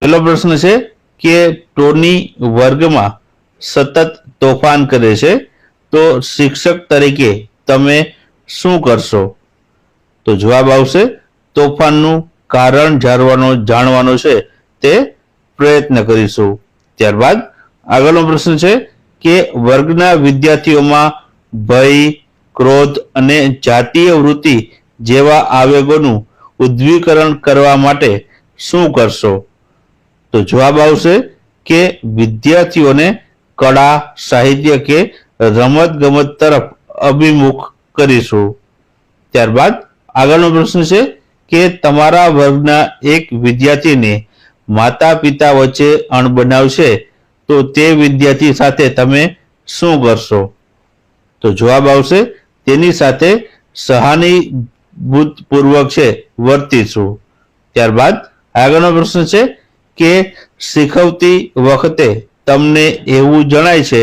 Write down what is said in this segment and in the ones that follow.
પેલો પ્રશ્ન છે કે ટોની વર્ગમાં સતત તોફાન કરે છે, તો શિક્ષક તરીકે તમે શું કરશો? તો જવાબ આવશે તોફાનનું કારણ જાણવાનો છે તે પ્રયત્ન કરીશું. ત્યારબાદ આગળનો પ્રશ્ન છે કે વર્ગના વિદ્યાર્થીઓમાં ભય, ક્રોધ અને જાતીય વૃત્તિ જેવા આવેગોનું ઉદ્દીકરણ કરવા માટે શું કરશો? તો જવાબ આવશે કે વિદ્યાર્થીઓને કળા, સાહિત્ય કે રમત-ગમત તરફ અભિમુખ કરીશું. ત્યારબાદ આગળનો પ્રશ્ન છે કે તમારા વર્ગના એક વિદ્યાર્થીને માતા પિતા વચ્ચે અણબનાવ છે, તો તે વિદ્યાર્થી સાથે તમે શું કરશો? તો જવાબ આવશે તેની સાથે સહાનુભૂતિપૂર્વક છે વર્તીશું. ત્યારબાદ આગળનો પ્રશ્ન છે કે શીખવતી વખતે તમને એવું જણાય છે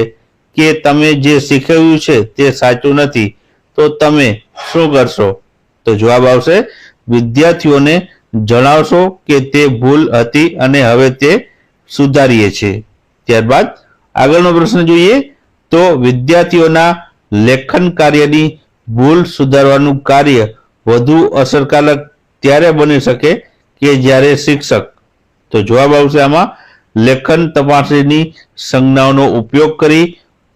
કે તમે જે શીખવ્યું છે તે સાચું નથી, તો તમે શું કરશો? તો જવાબ આવશે વિદ્યાર્થીઓને જણાવશો કે તે ભૂલ હતી અને હવે તે સુધારીએ છીએ. ત્યારબાદ આગળનો પ્રશ્ન જોઈએ તો વિદ્યાર્થીઓના લેખન કાર્યની ભૂલ સુધારવાનું કાર્ય વધુ અસરકારક ત્યારે બની શકે કે જ્યારે શિક્ષક, તો જવાબ આવશે આમાં લેખન તપાસણીની સંજ્ઞાઓનો ઉપયોગ કરી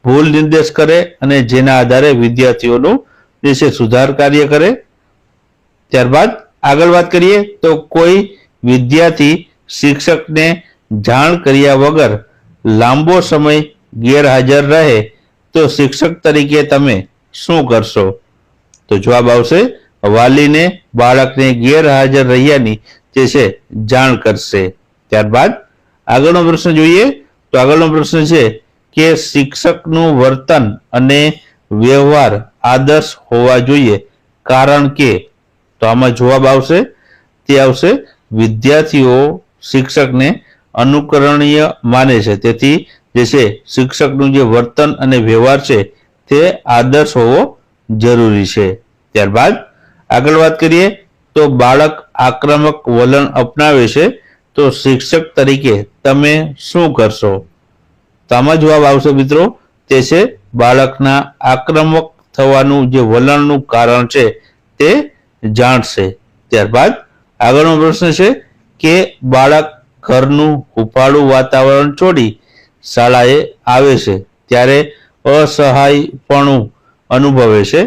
ભૂલ નિર્દેશ કરે અને જેના આધારે વિદ્યાર્થીઓનું જે છે સુધાર કાર્ય કરે. ત્યારબાદ આગળ વાત કરીએ તો કોઈ વિદ્યાર્થી શિક્ષકને જાણ કર્યા વગર લાંબો સમય ગેરહાજર રહે, તો શિક્ષક તરીકે તમે શું કરશો? તો જવાબ આવશે વાલીને બાળકને ગેરહાજર રહ્યાની જે છે જાણ કરશે. ત્યારબાદ આગળનો પ્રશ્ન જોઈએ તો આગળનો પ્રશ્ન છે કે શિક્ષકનું વર્તન અને વ્યવહાર આદર્શ હોવા જોઈએ, કારણ કે, તો આમાં જવાબ આવશે તે આવશે વિદ્યાર્થીઓ શિક્ષકને અનુકરણીય માને છે, તેથી જે છે શિક્ષકનું જે વર્તન અને વ્યવહાર છે તે આદર્શ હોવો જરૂરી છે. ત્યારબાદ આગળ વાત કરીએ તો બાળક આક્રમક વલણ અપનાવે છે, તો શિક્ષક તરીકે તમે શું કરશો? તો આમાં જવાબ આવશે મિત્રો તે છે બાળકના આક્રમક થવાનું જે વલણનું કારણ છે તે જાણશે. ત્યારબાદ આગળનો પ્રશ્ન છે કે બાળક ઘરનું હૂંફાળું વાતાવરણ છોડી શાળાએ આવે છે ત્યારે અસહાયપણું અનુભવે છે.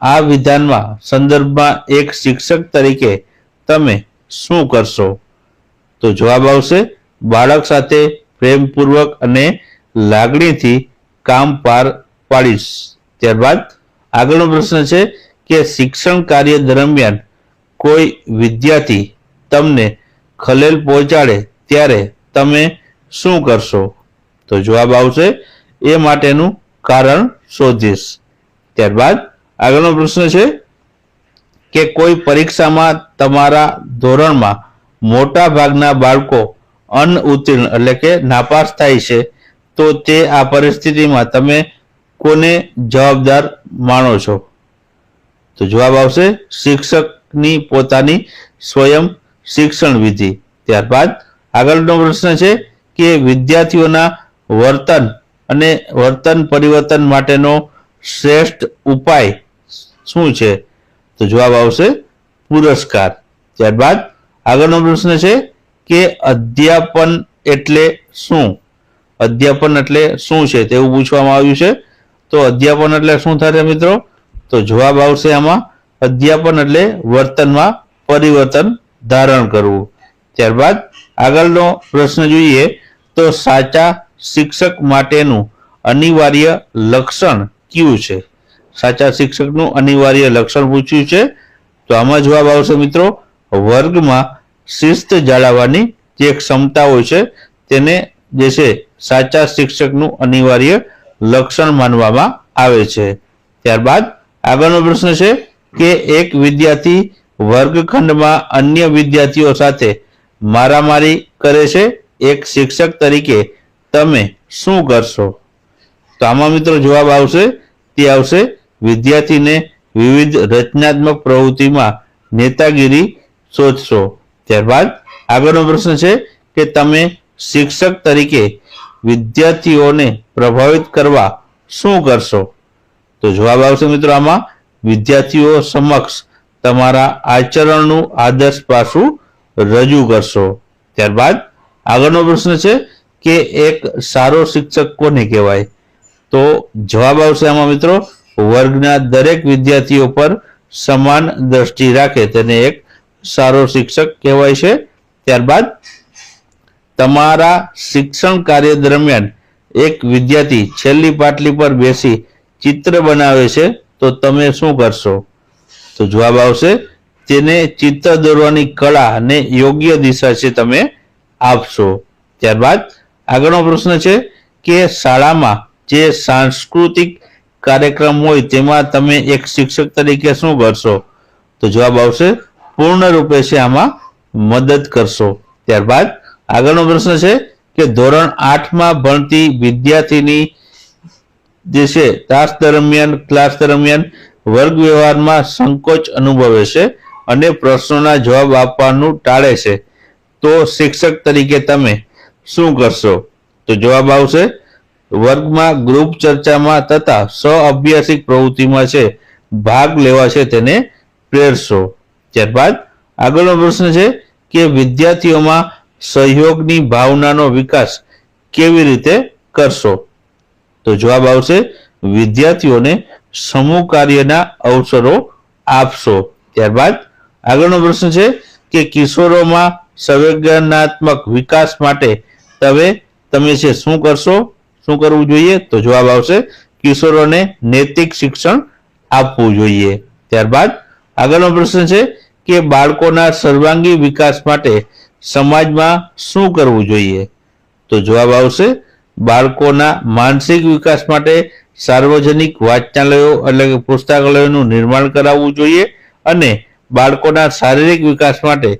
આ વિધાનમાં સંદર્ભમાં એક શિક્ષક તરીકે તમે શું કરશો? તો જવાબ આવશે બાળક સાથે પ્રેમપૂર્વક અને લાગણીથી કામ પાર પાડીશ. ત્યારબાદ આગળનો પ્રશ્ન છે કે શિક્ષણ કાર્ય દરમિયાન કોઈ વિદ્યાર્થી તમને ખલેલ પહોંચાડે ત્યારે તમે શું કરશો? તો જવાબ આવશે એ માટેનું કારણ શોધીશ. ત્યારબાદ આગળનો પ્રશ્ન છે કે કોઈ પરીક્ષામાં તમારા ધોરણમાં મોટા ભાગના બાળકો અનઉત્તીર્ણ એટલે કે નાપાસ થાય છે, તો તે આ પરિસ્થિતિમાં તમે કોને જવાબદાર માનો છો? તો જવાબ આવશે શિક્ષકની પોતાની સ્વયં શિક્ષણ વિધિ. ત્યારબાદ આગળનો પ્રશ્ન છે કે વિદ્યાર્થીઓના વર્તન પરિવર્તન માટેનો શ્રેષ્ઠ ઉપાય શું છે? તો જવાબ આવશે પુરસ્કાર. ત્યારબાદ આગળનો પ્રશ્ન છે કે અધ્યાપન એટલે શું? અધ્યાપન એટલે શું છે તેવું પૂછવામાં આવ્યું છે. તો અધ્યાપન એટલે શું થશે મિત્રો? તો જવાબ આવશે આમાં અધ્યાપન એટલે વર્તનમાં પરિવર્તન ધારણ કરવું. ત્યારબાદ આગળનો પ્રશ્ન જોઈએ તો સાચા શિક્ષક માટેનું અનિવાર્ય લક્ષણ કયું છે? સાચા શિક્ષકનું અનિવાર્ય લક્ષણ પૂછ્યું છે. તો આમાં જવાબ આવશે મિત્રો વર્ગમાં શિસ્ત જાળવવાની જે ક્ષમતા હોય છે તેને જે છે સાચા શિક્ષકનું અનિવાર્ય લક્ષણ માનવામાં આવે છે. ત્યારબાદ આગળનો પ્રશ્ન છે કે એક વિદ્યાર્થી વર્ગખંડમાં અન્ય વિદ્યાર્થીઓ સાથે મારામારી કરે છે, એક શિક્ષક તરીકે તમે શું કરશો? તો આમાં મિત્રો જવાબ આવશે તે આવશે વિદ્યાર્થીને વિવિધ રચનાત્મક પ્રવૃત્તિમાં નેતાગીરી શોધશો. ત્યારબાદ આગળનો પ્રશ્ન છે કે તમે શિક્ષક તરીકે વિદ્યાર્થીઓને પ્રભાવિત કરવા શું કરશો? તો જવાબ આવશે મિત્રો આમાં વિદ્યાર્થીઓ સમક્ષ તમારા આચરણનું આદર્શ પાસું રજૂ કરશો. ત્યારબાદ આગળનો પ્રશ્ન છે કે એક સારો શિક્ષક કોને કહેવાય? તો જવાબ આવશે આમાં મિત્રો વર્ગના દરેક વિદ્યાર્થીઓ પર સમાન દ્રષ્ટિ રાખે તેને એક સારો શિક્ષક કહેવાય છે. ત્યારબાદ તમારા શિક્ષણ કાર્ય દરમિયાન એક વિદ્યાર્થી છેલ્લી પાટલી પર બેસી ચિત્ર બનાવે છે તો તમે શું કરશો? તો જવાબ આવશે તેને ચિત્ર દોરવાની કળા અને યોગ્ય દિશા છે તમે આપશો. ત્યારબાદ આગળનો પ્રશ્ન છે કે શાળામાં જે સાંસ્કૃતિક કાર્યક્રમ હોય તેમાં તમે એક શિક્ષક તરીકે શું કરશો? તો જવાબ આવશે પૂર્ણ રૂપે છે આમાં મદદ કરશો. ત્યારબાદ આગળનો પ્રશ્ન છે કે ધોરણ 8માં ભણતી વિદ્યાર્થીની જે છે ક્લાસ દરમિયાન વર્ગ વ્યવહારમાં સંકોચ અનુભવે છે અને પ્રશ્નોના જવાબ આપવાનું ટાળે છે તો શિક્ષક તરીકે તમે શું કરશો? તો જવાબ આવશે વર્ગમાં ગ્રુપ ચર્ચામાં તથા સહઅભ્યાસિક પ્રવૃત્તિમાં છે ભાગ લેવા છે તેને પ્રેરશો. ત્યારબાદ આગળનો પ્રશ્ન છે કે વિદ્યાર્થીઓમાં સહયોગની ભાવનાનો વિકાસ કેવી રીતે કરશો? તો જવાબ આવશે વિદ્યાર્થીઓને સમૂહ કાર્યના અવસરો આપશો. ત્યારબાદ આગળનો પ્રશ્ન છે કે કિશોરોમાં સંવેદનાત્મક વિકાસ માટે તમે છે શું કરશો? શું કરવું જોઈએ? તો જવાબ આવશે કિશોરોને નૈતિક શિક્ષણ આપવું જોઈએ. ત્યારબાદ આગળનો પ્રશ્ન છે કે બાળકોના સર્વાંગી વિકાસ માટે સમાજમાં શું કરવું જોઈએ? તો જવાબ આવશે બાળકોના માનસિક વિકાસ માટે સાર્વજનિક વાંચનાલયો એટલે કે પુસ્તકાલયોનું નિર્માણ કરાવવું જોઈએ અને બાળકોના શારીરિક વિકાસ માટે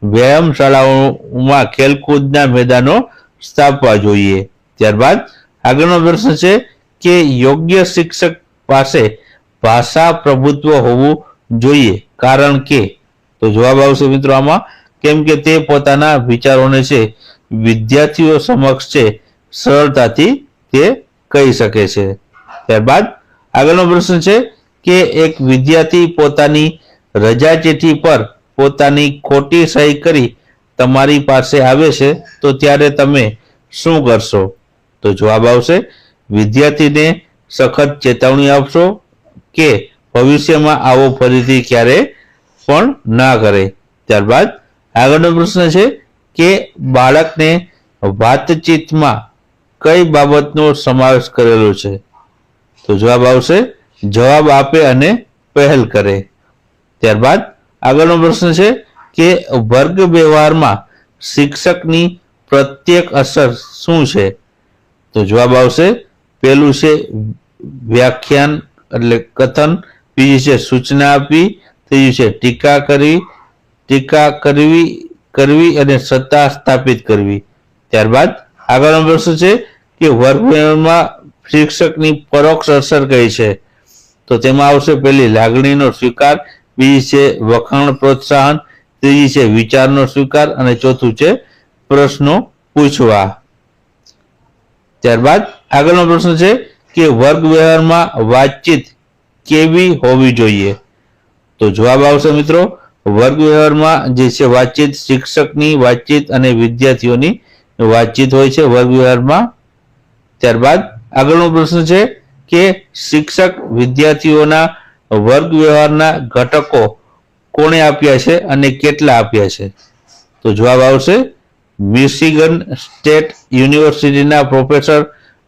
વ્યાયામ શાળાઓમાં ખેલકૂદના મેદાનો સ્થાપવા જોઈએ. ત્યારબાદ આગળનો પ્રશ્ન છે કે યોગ્ય શિક્ષક પાસે ભાષા પ્રભુત્વ હોવું જોઈએ કારણ કે? તો જવાબ આવશે મિત્રો આમાં કેમ કે તે પોતાના વિચારોને છે વિદ્યાર્થીઓ સમક્ષ છે સરળતાથી તે કહી શકે છે. ત્યારબાદ આગળનો પ્રશ્ન છે કે એક વિદ્યાર્થી પોતાની રજા ચિઠ્ઠી પર પોતાની ખોટી સહી કરી તમારી પાસે આવે છે તો ત્યારે તમે શું કરશો? તો જવાબ આવશે વિદ્યાર્થીને સખત ચેતવણી આપશો કે ભવિષ્યમાં આવો ફરીથી ક્યારે પણ ના કરે. ત્યારબાદ આગળનો પ્રશ્ન છે કે બાળકને વાતચીતમાં કઈ બાબતનો સમાવેશ કરેલો છે? તો જવાબ આવશે જવાબ આપે અને પહેલ કરે. ત્યારબાદ આગળનો પ્રશ્ન છે કે વર્ગ વ્યવહારમાં શિક્ષકની પ્રત્યેક અસર શું છે? તો જવાબ આવશે પહેલું છે વ્યાખ્યાન એટલે કથન, બીજી છે સૂચના આપવી, ત્રીજી છે ટીકા કરવી અને સત્તા સ્થાપિત કરવી. ત્યારબાદ આગળનો પ્રશ્ન છે કે વર્ગ વ્યવહારમાં શિક્ષકની પરોક્ષ અસર કઈ છે? તો તેમાં આવશે પહેલી લાગણીનો સ્વીકાર, બીજી છે વખાણ પ્રોત્સાહન, ત્રીજી છે વિચારનો સ્વીકાર અને ચોથું છે પ્રશ્નો પૂછવા. ત્યારબાદ આગળનો પ્રશ્ન છે કે વર્ગ વ્યવહારમાં વાતચીત કેવી હોવી જોઈએ? તો જવાબ આવશે મિત્રો વર્ગ વ્યવહારમાં જે છે વાતચીત શિક્ષકની વાતચીત અને વિદ્યાર્થીઓની વાતચીત હોય છે વર્ગ વ્યવહારમાં. ત્યારબાદ આગળનો પ્રશ્ન છે કે શિક્ષક વિદ્યાર્થીઓના વર્ગ વ્યવહારના ઘટકો કોણે આપ્યા છે અને કેટલા આપ્યા છે? તો જવાબ આવશે મિશિગન સ્ટેટ યુનિવર્સિટીના પ્રોફેસર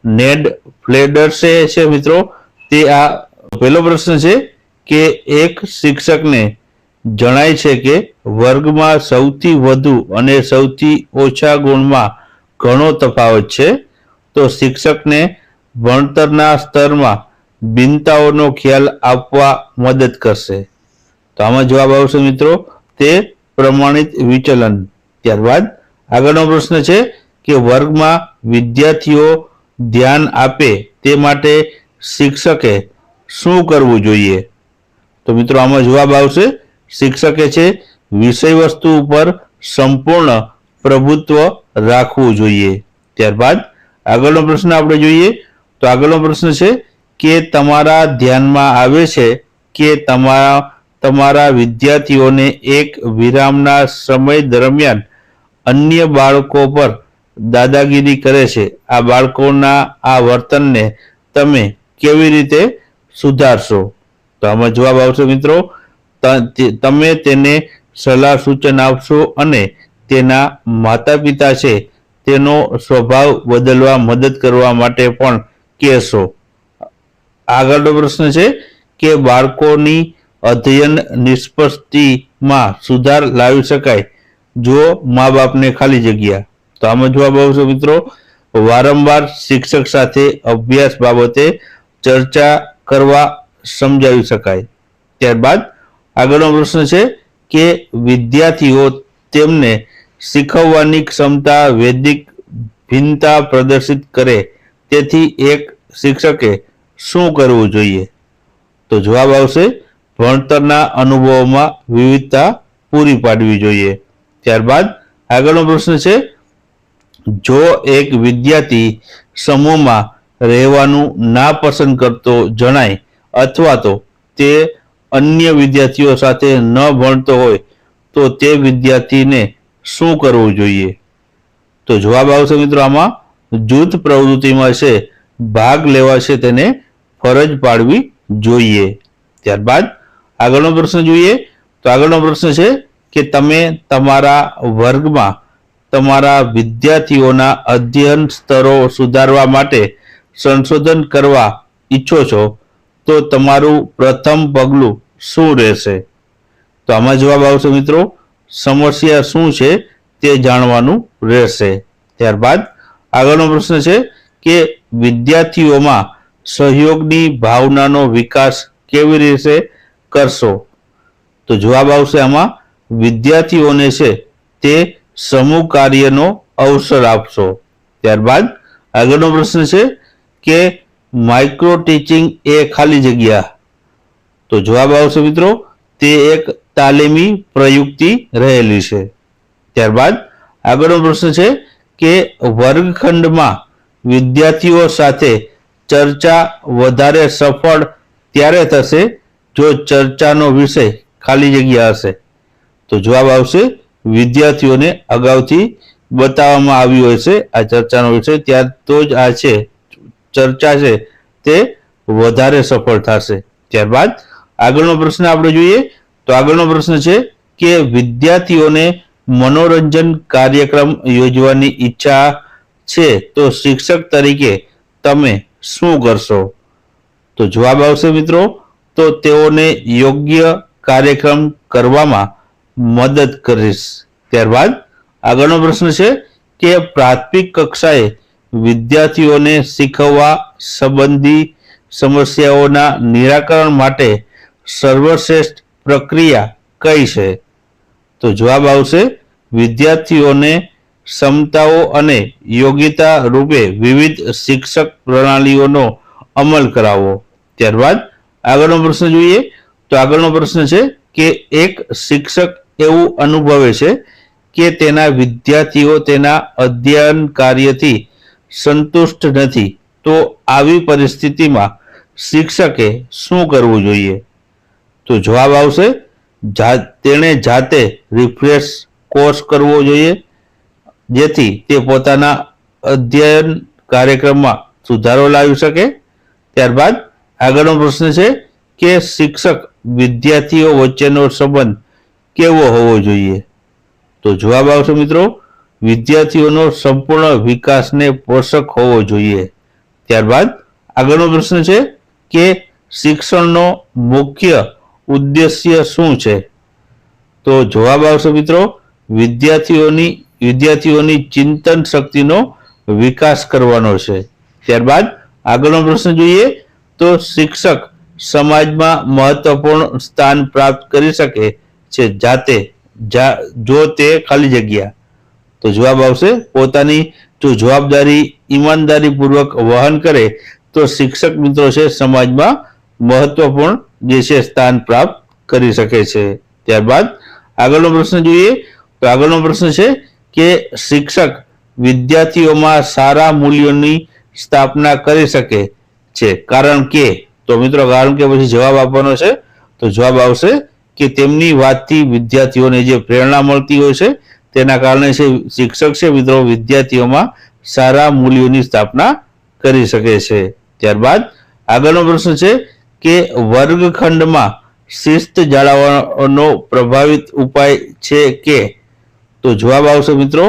નેડ ફ્લેડર્સે છે મિત્રો. તે આ પહેલો પ્રશ્ન છે કે એક શિક્ષકને જણાય છે કે વર્ગમાં સૌથી વધુ અને સૌથી ઓછા ગુણમાં ઘણો તફાવત છે તો શિક્ષકને ભણતરના સ્તરમાં ભિન્નતાઓનો ખ્યાલ આપવા મદદ કરશે. તો આમાં જવાબ આવશે મિત્રો તે પ્રમાણિત વિચલન. ત્યારબાદ આગળનો પ્રશ્ન છે કે વર્ગમાં વિદ્યાર્થીઓ ધ્યાન આપે તે માટે શિક્ષકે શું કરવું જોઈએ? તો મિત્રો આમાં જવાબ આવશે શિક્ષકે છે વિષય વસ્તુ ઉપર સંપૂર્ણ પ્રભુત્વ રાખવું જોઈએ. ત્યારબાદ આગળનો પ્રશ્ન આપણે જોઈએ તો આગળનો પ્રશ્ન છે કે તમારા ધ્યાનમાં આવે છે કે તમારા વિદ્યાર્થીઓને એક વિરામના સમય દરમિયાન અન્ય બાળકો પર દાદાગીરી કરે છે. આ બાળકોના આ વર્તનને તમે કેવી રીતે સુધારશો? તો આમાં જવાબ આવશે મિત્રો, તમે તેને સલાહ સૂચન આપશો અને તેના માતા પિતા છે તેનો સ્વભાવ બદલવા મદદ કરવા માટે પણ કહેશો. આગળનો પ્રશ્ન છે કે બાળકોની અધ્યયન નિષ્પત્તિમાં સુધાર લાવી શકાય જો મા બાપને ખાલી જગ્યા. તો આમાં જવાબ આવશે મિત્રો, વારંવાર શિક્ષક સાથે અભ્યાસ બાબતે ચર્ચા કરવા સમજાવી શકાય. ત્યારબાદ આગળનો પ્રશ્ન છે કે વિદ્યાર્થીઓ તેમને શીખવવાની ક્ષમતા વૈદિક ભિન્નતા પ્રદર્શિત કરે તેથી એક શિક્ષકે શું કરવું જોઈએ? તો જવાબ આવશે, ભણતરના અનુભવોમાં વિવિધતા પૂરી પાડવી જોઈએ. ત્યારબાદ આગળનો પ્રશ્ન છે, જો એક વિદ્યાર્થી સમૂહમાં રહેવાનું ના પસંદ કરતો જણાય અથવા તો તે અન્ય વિદ્યાર્થીઓ સાથે ન ભણતો હોય તો તે વિદ્યાર્થીને શું કરવું જોઈએ? તો જવાબ આવશે મિત્રો, આમાં જૂથ પ્રવૃત્તિમાં છે ભાગ લેવા છે તેને ફરજ પાડવી જોઈએ. ત્યારબાદ આગળનો પ્રશ્ન જોઈએ તો આગળનો પ્રશ્ન છે કે તમે તમારા વર્ગમાં તમારા વિદ્યાર્થીઓના અધ્યયન સ્તરો સુધારવા માટે સંશોધન કરવા ઈચ્છો છો તો તમારું પ્રથમ પગલું શું રહેશે? તો આમાં જવાબ આવશે મિત્રો, સમસ્યા શું છે તે જાણવાનું રહેશે. ત્યારબાદ આગળનો પ્રશ્ન છે કે વિદ્યાર્થીઓમાં સહયોગની ભાવનાનો વિકાસ કેવી રીતે કરશો? તો જવાબ આવશે આમાં, વિદ્યાર્થીઓને છે તે સમૂહ કાર્યનો અવસર આપશો. ત્યારબાદ આગળનો પ્રશ્ન છે કે માઇક્રો ટીચિંગ એ ખાલી જગ્યા. તો જવાબ આવશે મિત્રો, તે એક તાલીમી પ્રયુક્તિ રહેલી છે. ત્યારબાદ આગળનો પ્રશ્ન છે કે વર્ગખંડમાં વિદ્યાર્થીઓ સાથે ચર્ચા વધારે સફળ ત્યારે થશે જો ચર્ચાનો વિષય ખાલી જગ્યા હશે. તો જવાબ આવશે, વિદ્યાર્થીઓને અગાઉથી બતાવવામાં આવ્યું હશે આ ચર્ચાનો વિષય, ત્યાર તો જ આ છે ચર્ચા છે તે વધારે સફળ થશે. ત્યારબાદ આગળનો પ્રશ્ન આપણે જોઈએ તો આગળનો પ્રશ્ન છે કે વિદ્યાર્થીઓને મનોરંજન કાર્યક્રમ યોજવાની ઈચ્છા છે તો શિક્ષક તરીકે તમે શું કરશો? તો જવાબ આવશે મિત્રો, તો તેઓને યોગ્ય કાર્યક્રમ કરવામાં મદદ કરીશ. ત્યારબાદ આગળનો પ્રશ્ન છે કે પ્રાથમિક કક્ષાએ વિદ્યાર્થીઓને શીખવવા સંબંધી સમસ્યાઓના નિરાકરણ માટે સર્વશ્રેષ્ઠ પ્રક્રિયા કઈ છે? તો જવાબ આવશે, વિદ્યાર્થીઓને ક્ષમતાઓ અને યોગ્યતા રૂપે વિવિધ શિક્ષક પ્રણાલીઓનો અમલ કરાવવો. ત્યારબાદ આગળનો પ્રશ્ન જોઈએ તો આગળનો પ્રશ્ન છે કે એક શિક્ષક એવું અનુભવે છે કે તેના વિદ્યાર્થીઓ તેના અધ્યયન કાર્યથી સંતુષ્ટ નથી તો આવી પરિસ્થિતિમાં શિક્ષકે શું કરવું જોઈએ? તો જવાબ આવશે, તેણે જાતે રિફ્રેશ કોર્સ કરવો જોઈએ જેથી તે પોતાના અધ્યયન કાર્યક્રમમાં સુધારો લાવી શકે. ત્યારબાદ આગળનો પ્રશ્ન છે કે શિક્ષક વિદ્યાર્થીઓ વચ્ચેનો સંબંધ કેવો હોવો જોઈએ? તો જવાબ આવશે મિત્રો, વિદ્યાર્થીઓનો સંપૂર્ણ વિકાસને પોષક હોવો જોઈએ. ત્યારબાદ આગળનો પ્રશ્ન છે કે શિક્ષણનો મુખ્ય ઉદ્દેશ્ય શું છે? તો જવાબ આવશે મિત્રો, વિદ્યાર્થીઓની ચિંતન શક્તિનો વિકાસ કરવાનો છે. ત્યારબાદ આગળનો પ્રશ્ન જોઈએ તો શિક્ષક સમાજમાં મહત્વપૂર્ણ સ્થાન પ્રાપ્ત કરી શકે છે જો તે ખાલી જગ્યા. તો જવાબ આવશે, પોતાની જો જવાબદારી ઈમાનદારીપૂર્વક વહન કરે તો શિક્ષક મિત્રો છે સમાજમાં મહત્વપૂર્ણ જે છે સ્થાન પ્રાપ્ત કરી શકે છે. ત્યારબાદ આગળનો પ્રશ્ન જોઈએ તો આગળનો પ્રશ્ન છે કે શિક્ષક વિદ્યાર્થીઓમાં સારા મૂલ્યોની સ્થાપના કરી શકે છે કારણ કે, તો મિત્રો કારણ કે પછી જવાબ આપવાનો છે. તો જવાબ આવશે કે તેમની વાતથી વિદ્યાર્થીઓને જે પ્રેરણા મળતી હોય છે તેના કારણે શિક્ષક છે મિત્રો વિદ્યાર્થીઓમાં સારા મૂલ્યોની સ્થાપના કરી શકે છે. ત્યારબાદ આગળનો પ્રશ્ન છે કે વર્ગખંડમાં શિસ્ત જાળવવાનો પ્રભાવિત ઉપાય છે કે, તો જવાબ આવશે મિત્રો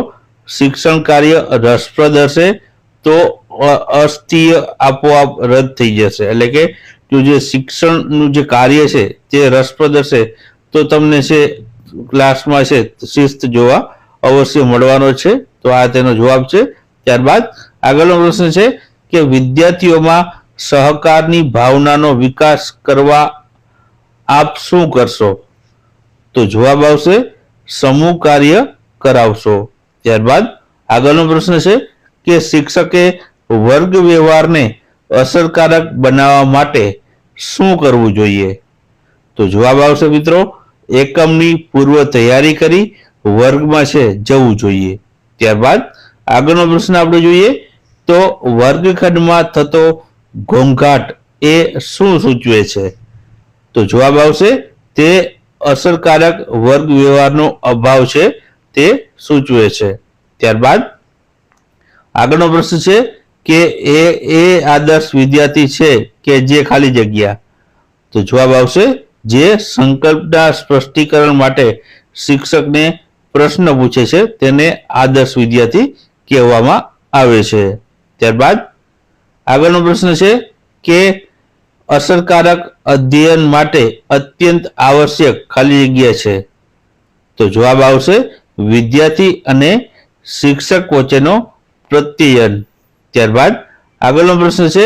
શિક્ષણ કાર્ય રસપ્રદ હશે તો અસ્થિય આપોઆપ રદ થઈ જશે. એટલે કે જો જે શિક્ષણનું જે કાર્ય છે તે રસપ્રદ હશે તો તમને છે ક્લાસમાં છે શિસ્ત જોવા અવશ્ય મળવાનો છે. તો આ તેનો જવાબ છે. ત્યારબાદ આગળનો પ્રશ્ન છે કે વિદ્યાર્થીઓમાં સહકારની ભાવનાનો વિકાસ કરવા આપ શું કરશો? તો જવાબ આવશે સમૂહ કાર્ય કરાવશો. ત્યારબાદ આગળનો પ્રશ્ન છે કે શિક્ષકે વર્ગ વ્યવહારને અસરકારક બનાવવા માટે શું કરવું જોઈએ? તો જવાબ આવશે મિત્રો એકમની પૂર્વ તૈયારી કરી વર્ગમાં છે જવું જોઈએ. ત્યારબાદ આગળનો પ્રશ્ન આપણે જોઈએ તો વર્ગખંડમાં થતો ઘોંઘાટ એ શું સૂચવે છે? તો જવાબ આવશે તે અસરકારક વર્ગ વ્યવહારનો અભાવ છે તે સૂચવે છે. ત્યારબાદ આગળનો પ્રશ્ન છે કે એ આદર્શ વિદ્યાર્થી છે કે જે ખાલી જગ્યા? તો જવાબ આવશે જે સંકલ્પના સ્પષ્ટીકરણ માટે શિક્ષકને પ્રશ્ન પૂછે છે તેને આદર્શ વિદ્યાર્થી કહેવામાં આવે છે. ત્યારબાદ આગળનો પ્રશ્ન છે કે અસરકારક અધ્યયન માટે અત્યંત આવશ્યક ખાલી જગ્યા છે? તો જવાબ આવશે વિદ્યાર્થી અને શિક્ષક વચ્ચેનો પ્રત્યયન. ત્યારબાદ આગળનો પ્રશ્ન છે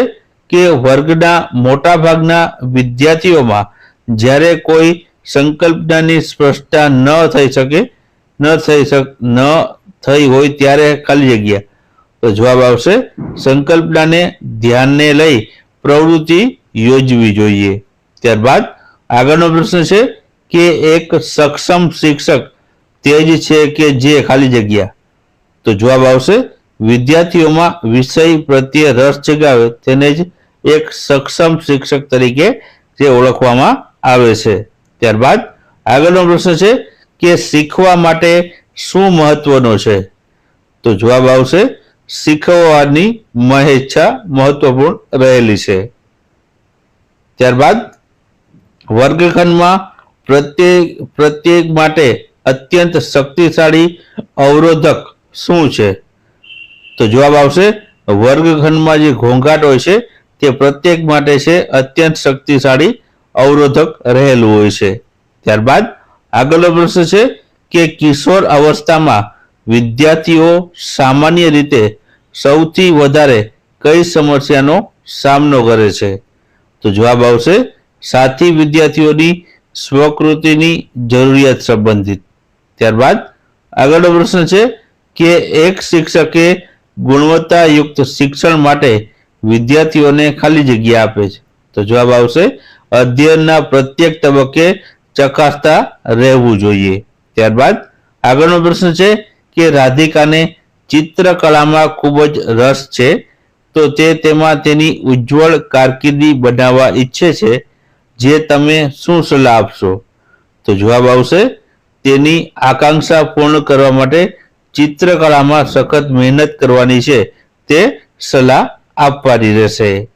કે વર્ગના મોટા ભાગના વિદ્યાર્થીઓમાં જ્યારે કોઈ સંકલ્પનાની સ્પષ્ટતા ન થઈ હોય ત્યારે ખાલી જગ્યા? તો જવાબ આવશે સંકલ્પનાને ધ્યાને લઈ પ્રવૃત્તિ યોજવી જોઈએ. ત્યારબાદ આગળનો પ્રશ્ન છે કે એક સક્ષમ શિક્ષક તે જ છે કે જે ખાલી જગ્યા? તો જવાબ આવશે વિદ્યાર્થીઓમાં વિષય પ્રત્યે રસ જગાવે તેને જ એક સક્ષમ શિક્ષક તરીકે જે ઓળખવામાં આવે છે. ત્યારબાદ આગળનો પ્રશ્ન છે કે શીખવા માટે શું મહત્વનો છે? તો જવાબ આવશે શીખવાની મહેચ્છા મહત્વપૂર્ણ રહેલી છે. ત્યારબાદ વર્ગખંડમાં પ્રત્યેક માટે અત્યંત શક્તિશાળી અવરોધક શું છે? તો જવાબ આવશે વર્ગખંડમાં જે ઘોંઘાટ હોય છે તે પ્રત્યેક માટે છે અત્યંત શક્તિશાળી અવરોધક રહેલું હોય છે. ત્યારબાદ આગળનો પ્રશ્ન છે કે કિશોર અવસ્થામાં વિદ્યાર્થીઓ સામાન્ય રીતે સૌથી વધારે કઈ સમસ્યાનો સામનો કરે છે? તો જવાબ આવશે સાથી વિદ્યાર્થીઓની સ્વકૃતિની જરૂરિયાત સંબંધિત. ત્યારબાદ આગળનો પ્રશ્ન છે કે એક શિક્ષકે ગુણવત્તાયુક્ત શિક્ષણ માટે વિદ્યાર્થીઓને ખાલી જગ્યા આપે છે? તો જવાબ આવશે અધ્યયનના પ્રત્યેક તબક્કે ચકાસતા રહેવું જોઈએ. ત્યારબાદ આગળનો પ્રશ્ન છે કે રાધિકાને ચિત્રકલામાં ખૂબ જ રસ છે તો તે તેમાં તેની ઉજ્જવળ કારકિર્દી બનાવવા ઈચ્છે છે જે તમે શું સલાહ આપશો? તો જવાબ આવશે તેની આકાંક્ષા પૂર્ણ કરવા માટે ચિત્રકલામાં સખત મહેનત કરવાની છે તે સલાહ આપવાની રહેશે.